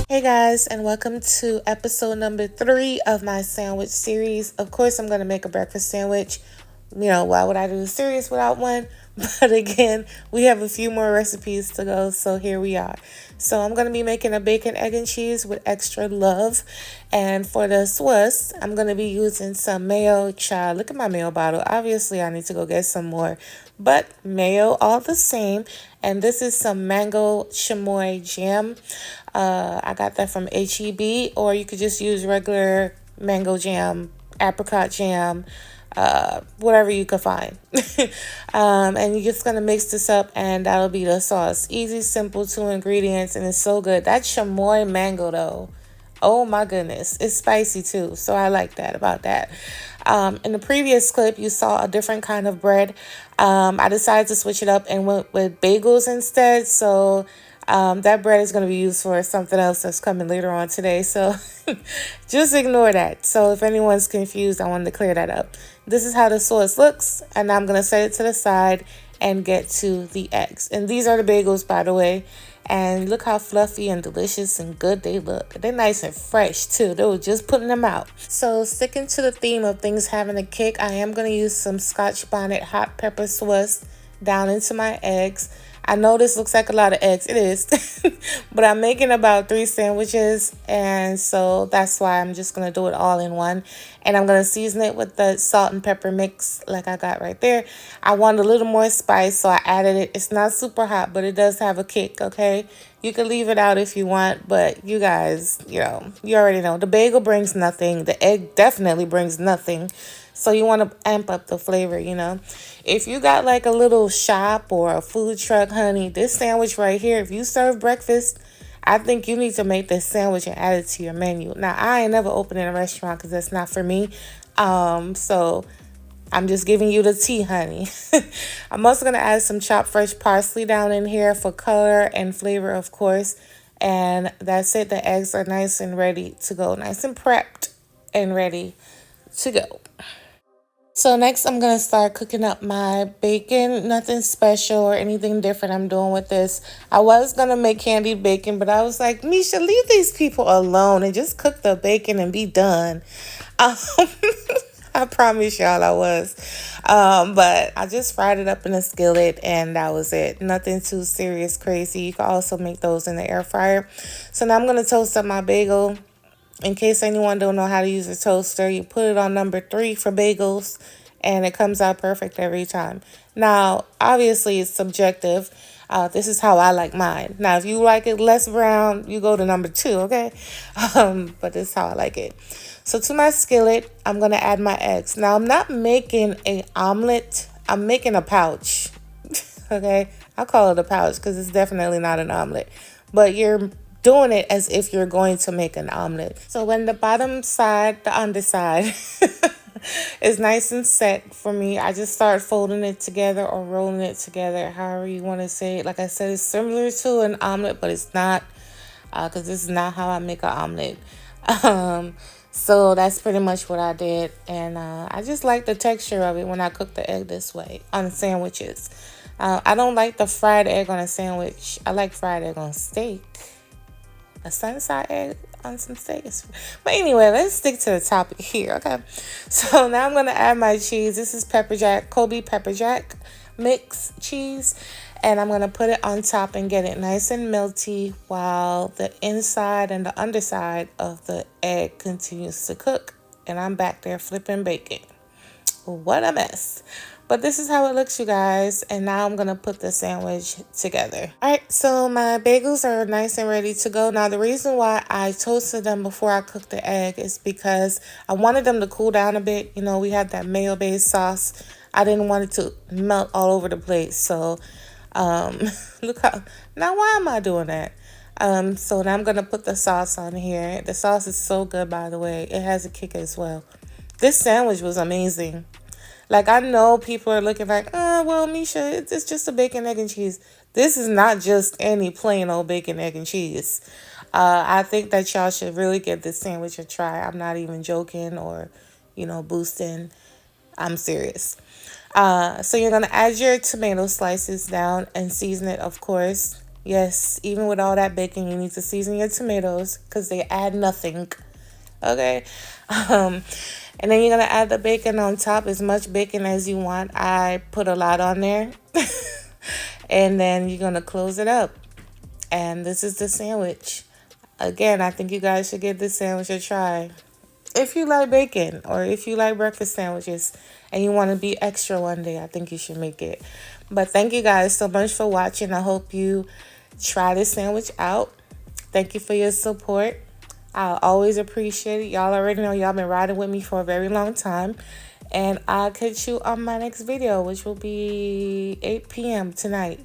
Hey guys, and welcome to episode number 3 of my sandwich series. Of course, I'm going to make a breakfast sandwich. Why would I do the series without one? But again, we have a few more recipes to go, so here we are. So I'm going to be making a bacon, egg, and cheese with extra love. And for the Swiss, I'm going to be using some Mayo. Child, look at my Mayo bottle. Obviously, I need to go get some more. But Mayo all the same. And this is some mango chamoy jam. I got that from HEB, or you could just use regular mango jam, apricot jam, whatever you could find. And you're just gonna mix this up, and that'll be the sauce. Easy, simple, 2 ingredients, and it's so good. That chamoy mango though, oh my goodness, it's spicy too, so I like that about that. In the previous clip, you saw a different kind of bread. I decided to switch it up and went with bagels instead. So that bread is going to be used for something else that's coming later on today. So just ignore that. So if anyone's confused, I wanted to clear that up. This is how the sauce looks, and I'm going to set it to the side and get to the eggs. And these are the bagels, by the way. And look how fluffy and delicious and good they look. They're nice and fresh too. They were just putting them out. So sticking to the theme of things having a kick, I am going to use some Scotch bonnet hot pepper Swiss down into my eggs. I know this looks like a lot of eggs. It is. But I'm making about 3 sandwiches. And so that's why I'm just going to do it all in one. And I'm going to season it with the salt and pepper mix like I got right there. I wanted a little more spice, so I added it. It's not super hot, but it does have a kick, okay? You can leave it out if you want, but you guys, you already know. The bagel brings nothing. The egg definitely brings nothing. So you want to amp up the flavor. If you got like a little shop or a food truck, honey, this sandwich right here, if you serve breakfast, I think you need to make this sandwich and add it to your menu. Now, I ain't never opened in a restaurant because that's not for me. So I'm just giving you the tea, honey. I'm also going to add some chopped fresh parsley down in here for color and flavor, of course. And that's it. The eggs are nice and ready to go. Nice and prepped and ready to go. So next I'm going to start cooking up my bacon. Nothing special or anything different I'm doing with this. I was going to make candied bacon, but I was like, Misha, leave these people alone and just cook the bacon and be done. Um, I promise y'all I was. But I just fried it up in a skillet and that was it. Nothing too serious, crazy. You can also make those in the air fryer. So now I'm going to toast up my bagel. In case anyone don't know how to use a toaster, you put it on number 3 for bagels, and it comes out perfect every time. Now, obviously, it's subjective. This is how I like mine. Now, if you like it less brown, you go to number 2, okay? But this is how I like it. So to my skillet, I'm going to add my eggs. Now, I'm not making an omelet. I'm making a pouch, okay? I call it a pouch because it's definitely not an omelet. But you're doing it as if you're going to make an omelet. So when the bottom side, the underside, is nice and set for me, I just start folding it together or rolling it together, however you want to say it. Like I said, it's similar to an omelet, but it's not, because this is not how I make an omelet. So that's pretty much what I did. And I just like the texture of it when I cook the egg this way on sandwiches. I don't like the fried egg on a sandwich. I like fried egg on steak. A sunny-side egg on some steaks. But anyway, let's stick to the topic here, okay? So now I'm going to add my cheese. This is pepper jack, Kobe pepper jack mix cheese. And I'm going to put it on top and get it nice and melty while the inside and the underside of the egg continues to cook. And I'm back there flipping bacon. What a mess. But this is how it looks, you guys. And now I'm going to put the sandwich together. All right, so my bagels are nice and ready to go. Now, the reason why I toasted them before I cooked the egg is because I wanted them to cool down a bit. We had that mayo-based sauce. I didn't want it to melt all over the place. So, look how... Now, why am I doing that? So now I'm going to put the sauce on here. The sauce is so good, by the way. It has a kick as well. This sandwich was amazing. Like, I know people are looking like, oh, well, Misha, it's just a bacon, egg, and cheese. This is not just any plain old bacon, egg, and cheese. I think that y'all should really give this sandwich a try. I'm not even joking or, boosting. I'm serious. So you're going to add your tomato slices down and season it, of course. Yes, even with all that bacon, you need to season your tomatoes because they add nothing. Okay. Um, and then you're gonna add the bacon on top, as much bacon as you want. I put a lot on there. And then you're gonna close it up. And this is the sandwich. Again, I think you guys should give this sandwich a try. If you like bacon or if you like breakfast sandwiches and you want to be extra one day, I think you should make it. But thank you guys so much for watching. I hope you try this sandwich out. Thank you for your support. I always appreciate it. Y'all already know y'all been riding with me for a very long time. And I'll catch you on my next video, which will be 8 p.m. tonight.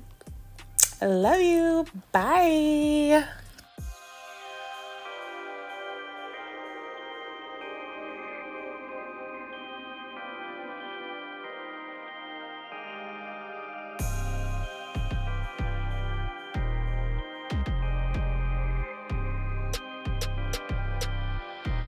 I love you. Bye.